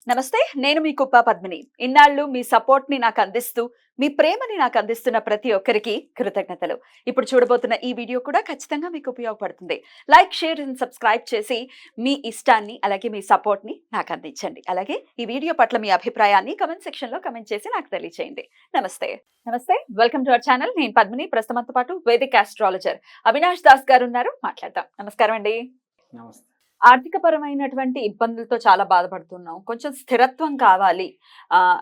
నమస్తే, నేను మీ కుప్ప పద్మిని. ఇన్నాళ్ళు మీ సపోర్ట్‌ని నాకు అందిస్తూ, మీ ప్రేమని నాకు అందిస్తున్న ప్రతి ఒక్కరికి కృతజ్ఞతలు. ఇప్పుడు చూడబోతున్న ఈ వీడియో కూడా ఖచ్చితంగా మీకు ఉపయోగపడుతుంది. లైక్, షేర్ అండ్ సబ్స్క్రైబ్ చేసి మీ ఇష్టాన్ని అలాగే మీ సపోర్ట్‌ని నాకు అందించండి. అలాగే ఈ వీడియో పట్ల మీ అభిప్రాయాన్ని కామెంట్ సెక్షన్‌లో కామెంట్ చేసి నాకు తెలియజేయండి. నమస్తే. నమస్తే. Welcome to our channel. నేను పద్మిని. ప్రస్తుతంతో పాటు వేదిక్ ఆస్ట్రాలజర్ అవినాష్ దాస్ గారు ఉన్నారు. మాట్లాడదాం. నమస్కారం అండి. నమస్తే. ఆర్థిక పరమైనటువంటి ఇబ్బందులతో చాలా బాధపడుతున్నాం. కొంచెం స్థిరత్వం కావాలి.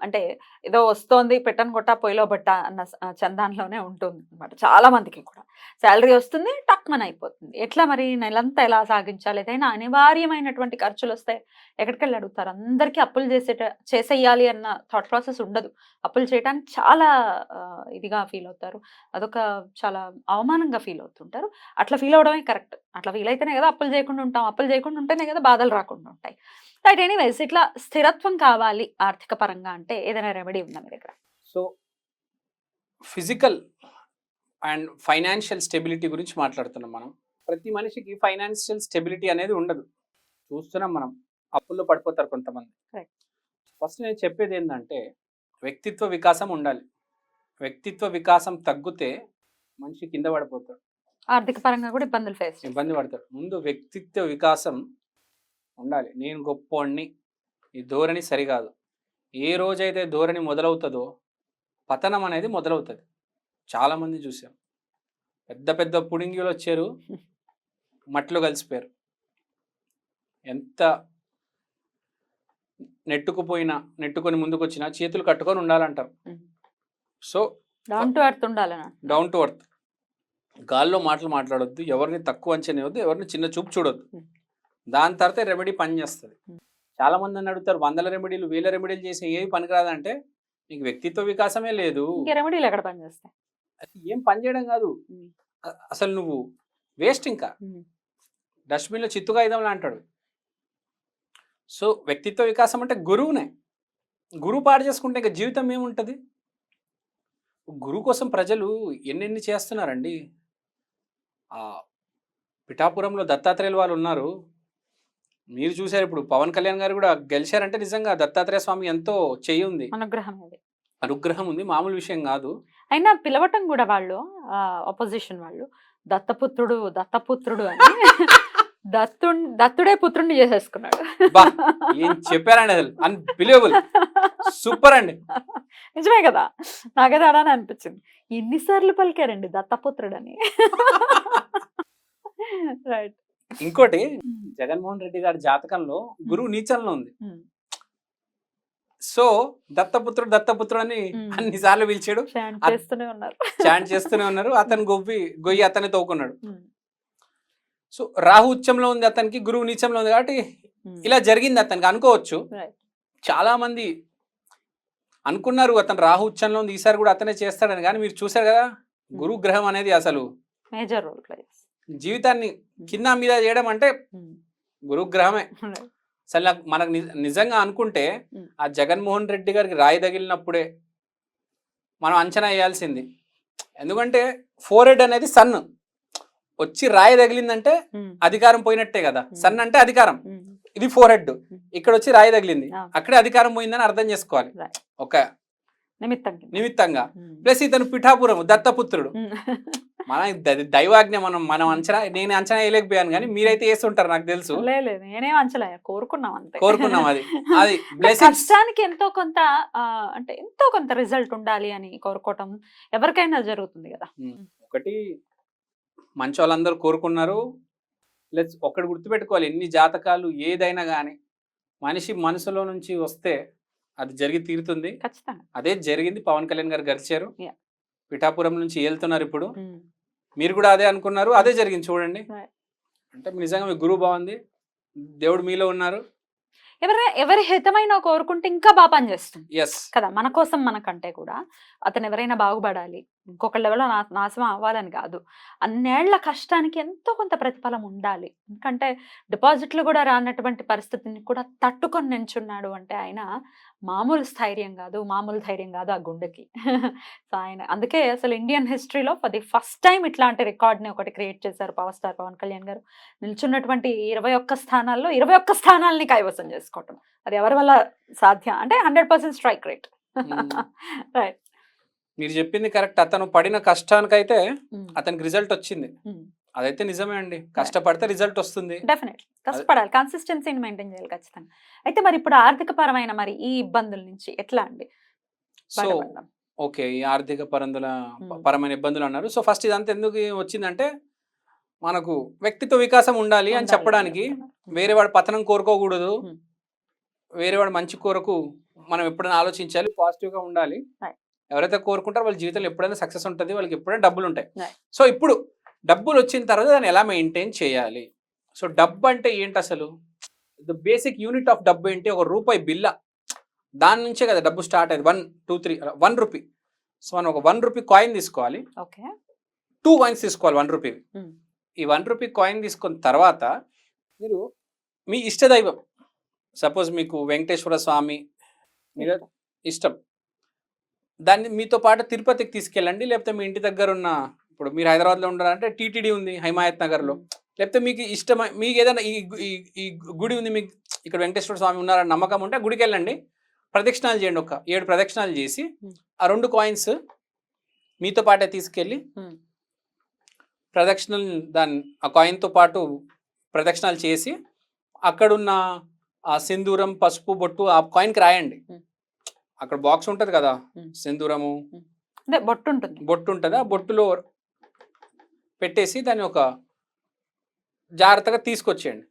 అంటే ఏదో వస్తోంది పెట్టను కొట్టా పొయ్యిలో బట్ట అన్న చందానంలోనే ఉంటుందన్నమాట చాలా మందికి కూడా. సాలరీ వస్తుంది టక్‌మని అయిపోతుంది. ఎట్లా మరి నెలంతా ఎలా సాగించాలి? ఏదైనా అనివార్యమైనటువంటి ఖర్చులొస్తే ఎక్కడికెళ్ళి అడుగుతారు? అందరికీ అప్పులు చేసేయాలి అన్న థాట్ ప్రాసెస్ ఉండదు. అప్పులు చేయడానికి చాలా ఇదిగా ఫీల్ అవుతారు. అదొక చాలా అవమానంగా ఫీల్ అవుతుంటారు. అట్లా ఫీల్ అవ్వడమే కరెక్ట్. అట్లా ఫీల్ అయితేనే కదా అప్పులు చేయకుండా ఉంటాం. అప్పులు చేయకుండా ఉంటేనే కదా బాధలు రాకుండా ఉంటాయి. రైట్. ఎనీవేస్ ఇట్లా స్థిరత్వం కావాలి ఆర్థిక పరంగా అంటే ఏదైనా రెమెడీ ఉందా మీ దగ్గర? So physical and financial stability గురించి మాట్లాడుతున్నాం మనం. ప్రతి మనిషికి ఫైనాన్షియల్ స్టెబిలిటీ అనేది ఉండదు. చూస్తున్నాం మనం. అప్పుల్లో పడిపోతారు కొంతమంది. Correct. ఫస్ట్ నేను చెప్పేది ఏంటంటే వ్యక్తిత్వ వికాసం ఉండాలి. వ్యక్తిత్వ వికాసం తగ్గితే మనిషి కింద పడిపోతాడు. ఆర్థిక పరంగా కూడా ఇబ్బందులు ఫేస్ ఇబ్బంది పడతాడు. ముందు వ్యక్తిత్వ వికాసం ఉండాలి. నేను గొప్పోడిని, ఈ ధోరణి సరికాదు. ఏ రోజైతే ధోరణి మొదలవుతుందో పతనం అనేది మొదలవుతుంది. చాలామంది చూసాం. పెద్ద పెద్ద పుడింగిలు వచ్చారు, మట్టిలో కలిసిపోయారు. ఎంత నెట్టుకొని ముందుకు వచ్చినా చేతులు కట్టుకొని ఉండాలంటారు. సో డౌన్ టు ఎర్త్ ఉండాలనా? Down to earth. గాల్లో మాటలు మాట్లాడొద్దు, ఎవరిని తక్కువ అంచనా వద్దు, ఎవరిని చిన్న చూపు చూడొద్దు. దాని తర్వాత రెమెడీ పని చేస్తుంది. చాలా మంది అని అడుగుతారు, 100 రెమెడీలు 1000 రెమెడీలు చేసి ఏవి పనికిరాదంటే నీకు వ్యక్తిత్వ వికాసమే లేదు. రెమెడీలు ఎక్కడ పని చేస్తాయి? ఏం పని చేయడం కాదు, అసలు నువ్వు వేస్ట్. ఇంకా డస్ట్బిన్లో చిత్తుగా ఇద్దాంలా అంటాడు. సో వ్యక్తిత్వ వికాసం అంటే గురువునే. గురువు పాడు చేసుకుంటే ఇంకా జీవితం ఏముంటుంది? గురువు కోసం ప్రజలు ఎన్నెన్ని చేస్తున్నారండి. పిఠాపురంలో దత్తాత్రేయులు వాళ్ళు ఉన్నారు, మీరు చూసారు. ఇప్పుడు పవన్ కళ్యాణ్ గారు కూడా గెలిచారంటే నిజంగా దత్తాత్రేయ స్వామి ఎంతో చెయ్యి ఉంది, అనుగ్రహం ఉంది, మామూలు విషయం కాదు. అయినా పిలవటం కూడా వాళ్ళు ఆపోజిషన్ వాళ్ళు దత్తపుత్రుడు అని దత్తుడే పుత్రుడిని చేసేసుకున్నాడు. ఏం చెప్పారండి, అసలు అన్బిలీవబుల్, సూపర్ అండి. నిజమే కదా, నాకైతే అలానే అనిపించింది. ఎన్నిసార్లు పలికారండి దత్తపుత్రుడు అని. రైట్. ఇంకోటి, జగన్మోహన్ రెడ్డి గారి జాతకంలో గురువు నీచంలో ఉంది. సో దత్తపుత్రుడు అని అన్నిసార్లు పిలిచాడు, చాంట్ చేస్తూనే ఉన్నారు. అతను గొయ్యి అతన్ని తోకున్నాడు. సో రాహు ఉచ్చంలో ఉంది అతనికి, గురువు నీచంలో ఉంది కాబట్టి ఇలా జరిగింది అతనికి అనుకోవచ్చు. చాలా మంది అనుకున్నారు అతను రాహు ఉచ్చంలో ఉంది, ఈసారి కూడా అతనే చేస్తాడని. కానీ మీరు చూసారు కదా, గురు గ్రహం అనేది అసలు మేజర్ రోల్ ప్లే జీవితాన్ని కింద మీద చేయడం అంటే గురుగ్రహమే. అసలు మనకు నిజంగా అనుకుంటే ఆ జగన్మోహన్ రెడ్డి గారికి రాయి తగిలినప్పుడే మనం అంచనా వేయాల్సింది. ఎందుకంటే ఫోర్హెడ్ అనేది సన్ వచ్చి రాయి తగిలిందంటే అధికారం పోయినట్టే కదా. సన్ అంటే అధికారం, ఇది ఫోర్హెడ్. ఇక్కడ వచ్చి రాయి తగిలింది, అక్కడే అధికారం పోయిందని అర్థం చేసుకోవాలి ఒక నిమిత్తంగా. ప్లస్ ఇతను పిఠాపురం దత్తపుత్రుడు. మన దైవాజ్ఞ. మనం అంచనా, నేను అంచనా వేయలేకపోయాను కానీ మీరైతే వేస్తుంటారు నాకు తెలుసు. నేనేం అంచనా కోరుకున్నాం అది కష్టానికి ఎంతో కొంత రిజల్ట్ ఉండాలి అని కోరుకోవటం ఎవరికైనా జరుగుతుంది కదా. ఒకటి మంచి వాళ్ళందరూ కోరుకున్నారు. ఒకటి గుర్తుపెట్టుకోవాలి, ఎన్ని జాతకాలు ఏదైనా కానీ మనిషి మనసులో నుంచి వస్తే అది జరిగి తీరుతుంది. అదే జరిగింది. పవన్ కళ్యాణ్ గారు గడిచారు, పిఠాపురం నుంచి వెళ్తున్నారు. ఇప్పుడు మీరు కూడా అదే అనుకున్నారు, అదే జరిగింది. చూడండి, అంటే నిజంగా మీ గురువు బాగుంది, దేవుడు మీలో ఉన్నారు. ఎవరి హితమైన కోరుకుంటే ఇంకా బాగా పనిచేస్తుంది ఎస్ కదా. మన కోసం మనకంటే కూడా అతను ఎవరైనా బాగుపడాలి, ఇంకొకళ్ళ లెవెల్లో నాశనం అవ్వాలని కాదు. అన్నేళ్ల కష్టానికి ఎంతో కొంత ప్రతిఫలం ఉండాలి. ఎందుకంటే డిపాజిట్లు కూడా రానటువంటి పరిస్థితిని కూడా తట్టుకొని నించున్నాడు అంటే ఆయన మామూలు స్థైర్యం కాదు, మామూలు ధైర్యం కాదు ఆ గుండెకి. సో ఆయన అందుకే అసలు ఇండియన్ హిస్టరీలో ఫర్ ది ఫస్ట్ టైం ఇట్లాంటి రికార్డ్‌ని ఒకటి క్రియేట్ చేశారు పవర్ స్టార్ పవన్ కళ్యాణ్ గారు. నిల్చున్నటువంటి 21 స్థానాల్లో 21 స్థానాల్ని కైవసం చేసుకోవటం. అది ఎవరి వల్ల సాధ్యం అంటే 100% స్ట్రైక్ రేట్. రైట్. మీరు చెప్పింది కరెక్ట్. అతను పడిన కష్టానికైతే అతనికి రిజల్ట్ వచ్చింది. అదైతే నిజమే అండి. కష్టపడితే రిజల్ట్ వస్తుంది. డెఫినెట్లీ కష్టపడాలి, కన్సిస్టెన్సీని మెయింటైన్ చేయాలి ఖచ్చితంగా. అయితే మరి ఇప్పుడు ఆర్థిక పరమైన మరి ఈ ఇబ్బందుల నుంచి ఎట్లా అండి సో బయటపడడం? ఓకే, ఈ ఆర్థిక పరమైన ఇబ్బందులు అన్నారు. సో ఫస్ట్ ఇదంతా ఎందుకు వచ్చిందంటే మనకు వ్యక్తిత్వ వికాసం ఉండాలి అని చెప్పడానికి. వేరే వాడి పతనం కోరుకోకూడదు, వేరే వాడి మంచి కోరకు మనం ఎప్పుడైనా ఆలోచించాలి, పాజిటివ్ గా ఉండాలి. ఎవరైతే కోరుకుంటారో వాళ్ళ జీవితంలో ఎప్పుడైనా సక్సెస్ ఉంటుంది, వాళ్ళకి ఎప్పుడైనా డబ్బులు ఉంటాయి. సో ఇప్పుడు డబ్బులు వచ్చిన తర్వాత దాన్ని ఎలా మెయింటైన్ చేయాలి? సో డబ్బు అంటే ఏంటి అసలు? ద బేసిక్ యూనిట్ ఆఫ్ డబ్బు ఏంటి? ఒక రూపాయి బిల్ల, దాని నుంచే కదా డబ్బు స్టార్ట్ అయ్యేది. 1, 2, 3 1 రూపీ. సో మనం ఒక 1 రూపీ కాయిన్ తీసుకోవాలి, 2 కాయిన్స్ తీసుకోవాలి 1 రూపీ. ఈ 1 రూపీ కాయిన్ తీసుకున్న తర్వాత మీరు మీ ఇష్టదైవం, సపోజ్ మీకు వెంకటేశ్వర స్వామి మీద ఇష్టం, దాన్ని మీతో పాటు తిరుపతికి తీసుకెళ్ళండి. లేకపోతే మీ ఇంటి దగ్గర ఉన్న, ఇప్పుడు మీరు హైదరాబాద్లో ఉండాలంటే టీటీడీ ఉంది హిమాయత్ నగర్లో, లేకపోతే మీకు ఇష్టం, మీకు ఏదైనా ఈ గుడి ఉంది, మీకు ఇక్కడ వెంకటేశ్వర స్వామి ఉన్నారని నమ్మకం ఉంటే గుడికి వెళ్ళండి, ప్రదక్షిణాలు చేయండి. ఒక 7 ప్రదక్షిణాలు చేసి ఆ 2 కాయిన్స్ మీతో పాటే తీసుకెళ్ళి ప్రదక్షిణలు ఆ కాయిన్తో పాటు ప్రదక్షిణాలు చేసి అక్కడున్న ఆ సింధూరం, పసుపు, బొట్టు ఆ కాయిన్కి రాయండి. అక్కడ బాక్స్ ఉంటుంది కదా, సింధూరము బొట్టు ఉంటుంది, బొట్టు ఉంటుంది, ఆ బొట్టులో పెట్టేసి దాన్ని ఒక జాగ్రత్తగా తీసుకొచ్చేయండి.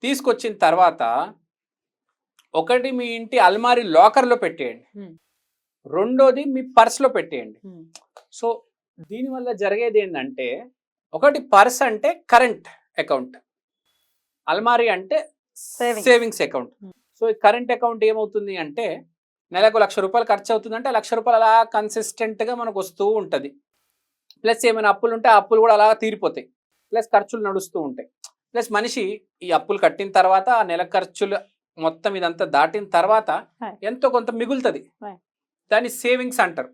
తీసుకొచ్చిన తర్వాత ఒకటి మీ ఇంటి అల్మారీ లాకర్లో పెట్టేయండి, రెండోది మీ పర్స్లో పెట్టేయండి. సో దీనివల్ల జరిగేది ఏంటంటే, ఒకటి పర్స్ అంటే కరెంట్ అకౌంట్, అల్మారీ అంటే సేవింగ్స్ అకౌంట్. సో ఈ కరెంట్ అకౌంట్ ఏమవుతుంది అంటే, నెలకు 1,00,000 రూపాయలు ఖర్చు అవుతుందంటే 1,00,000 రూపాయలు అలా కన్సిస్టెంట్గా మనకు వస్తూ ఉంటుంది. ప్లస్ ఏమైనా అప్పులు ఉంటే ఆ అప్పులు కూడా అలా తీరిపోతాయి, ప్లస్ ఖర్చులు నడుస్తూ ఉంటాయి. ప్లస్ మనిషి ఈ అప్పులు కట్టిన తర్వాత ఆ నెల ఖర్చులు మొత్తం ఇదంతా దాటిన తర్వాత ఎంతో కొంత మిగులుతుంది, దాన్ని సేవింగ్స్ అంటారు.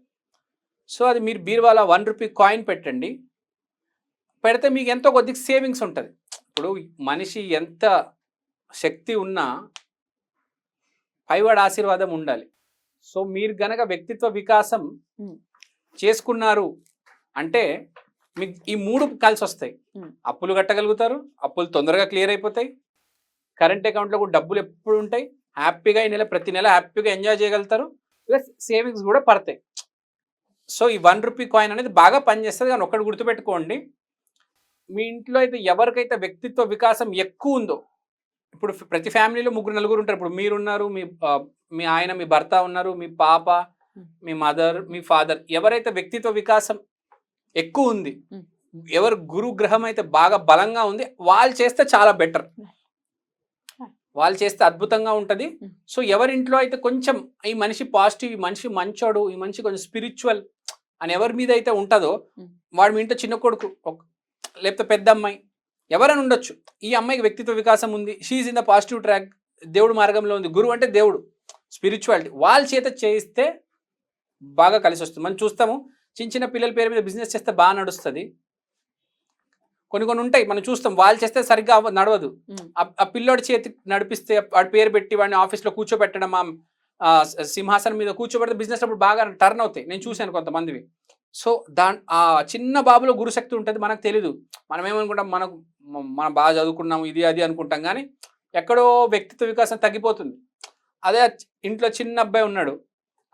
సో అది మీరు బీరువాలో 1 రూపీ కాయిన్ పెట్టండి, పెడితే మీకు ఎంతో కొద్దిగా సేవింగ్స్ ఉంటుంది. ఇప్పుడు మనిషి ఎంత శక్తి ఉన్నా పైవాడి ఆశీర్వాదం ఉండాలి. సో మీరు గనక వ్యక్తిత్వ వికాసం చేసుకున్నారు అంటే మీకు ఈ 3 కలిసి వస్తాయి. అప్పులు కట్టగలుగుతారు, అప్పులు తొందరగా క్లియర్ అయిపోతాయి, కరెంట్ అకౌంట్లో కూడా డబ్బులు ఎప్పుడు ఉంటాయి, హ్యాపీగా ఈ నెల ప్రతి నెల హ్యాపీగా ఎంజాయ్ చేయగలుగుతారు, ప్లస్ సేవింగ్స్ కూడా పడతాయి. సో ఈ 1 రూపీ కాయిన్ అనేది బాగా పనిచేస్తుంది. కానీ ఒక్కటి గుర్తుపెట్టుకోండి, మీ ఇంట్లో అయితే ఎవరికైతే వ్యక్తిత్వ వికాసం ఎక్కువ ఉందో, ఇప్పుడు ప్రతి ఫ్యామిలీలో 3, 4 ఉంటారు. ఇప్పుడు మీరున్నారు, మీ ఆయన, మీ భర్త ఉన్నారు, మీ పాప, మీ మదర్, మీ ఫాదర్. ఎవరైతే వ్యక్తిత్వ వికాసం ఎక్కువ ఉంది, ఎవరు గురు గ్రహం అయితే బాగా బలంగా ఉంది, వాళ్ళు చేస్తే చాలా బెటర్, వాళ్ళు చేస్తే అద్భుతంగా ఉంటుంది. సో ఎవరింట్లో అయితే కొంచెం ఈ మనిషి పాజిటివ్, ఈ మనిషి మంచోడు, ఈ మనిషి కొంచెం స్పిరిచువల్ అని ఎవరి మీద అయితే ఉంటుందో, వాడు మీ ఇంట్లో చిన్న కొడుకు లేకపోతే పెద్ద అమ్మాయి ఎవరైనా ఉండొచ్చు, ఈ అమ్మాయికి వ్యక్తిత్వ వికాసం ఉంది, she in the positive track, దేవుడు మార్గంలో ఉంది, గురువు అంటే దేవుడు, స్పిరిచువాలిటీ, వాళ్ళ చేత చేయిస్తే బాగా కలిసి వస్తుంది. మనం చూస్తాము, చిన్న పిల్లల పేరు మీద బిజినెస్ చేస్తే బాగా నడుస్తుంది. కొన్ని ఉంటాయి మనం చూస్తాం, వాళ్ళు చేస్తే సరిగ్గా నడవదు. ఆ పిల్లోడి చేతి నడిపిస్తే, వాడి పేరు పెట్టి వాడిని ఆఫీస్లో కూర్చోబెట్టడం, సింహాసనం మీద కూర్చోబెడితే బిజినెస్ అప్పుడు బాగా టర్న్ అవుతాయి. నేను చూశాను కొంతమందివి. సో ఆ చిన్న బాబులో గురుశక్తి ఉంటుంది, మనకు తెలీదు. మనం ఏమనుకుంటాం, మనం బాగా చదువుకున్నాము, ఇది అది అనుకుంటాం, కానీ ఎక్కడో వ్యక్తిత్వ వికాసం తగ్గిపోతుంది. అదే ఇంట్లో చిన్న అబ్బాయి ఉన్నాడు,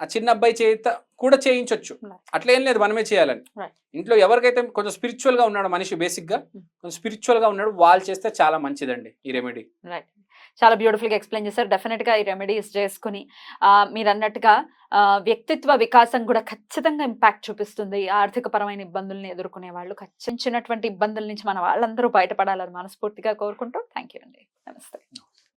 ఆ చిన్న అబ్బాయి చేత కూడా చేయించవచ్చు, అట్లా ఏం లేదు మనమే చేయాలని. ఇంట్లో ఎవరికైతే కొంచెం స్పిరిచువల్గా ఉన్నాడు మనిషి, బేసిక్గా కొంచెం స్పిరిచువల్గా ఉన్నాడు, వాళ్ళు చేస్తే చాలా మంచిదండి ఈ రెమెడీ. చాలా బ్యూటిఫుల్గా ఎక్స్ప్లెయిన్ చేశారు. డెఫినెట్గా ఈ రెమెడీస్ చేసుకుని మీరు అన్నట్టుగా వ్యక్తిత్వ వికాసం కూడా ఖచ్చితంగా ఇంపాక్ట్ చూపిస్తుంది. ఆర్థిక పరమైన ఇబ్బందుల్ని ఎదుర్కొనే వాళ్ళు, ఖచ్చితంగా ఇబ్బందుల నుంచి మన వాళ్ళందరూ బయటపడాలని మనస్ఫూర్తిగా కోరుకుంటూ థ్యాంక్ యూ అండి. నమస్తే.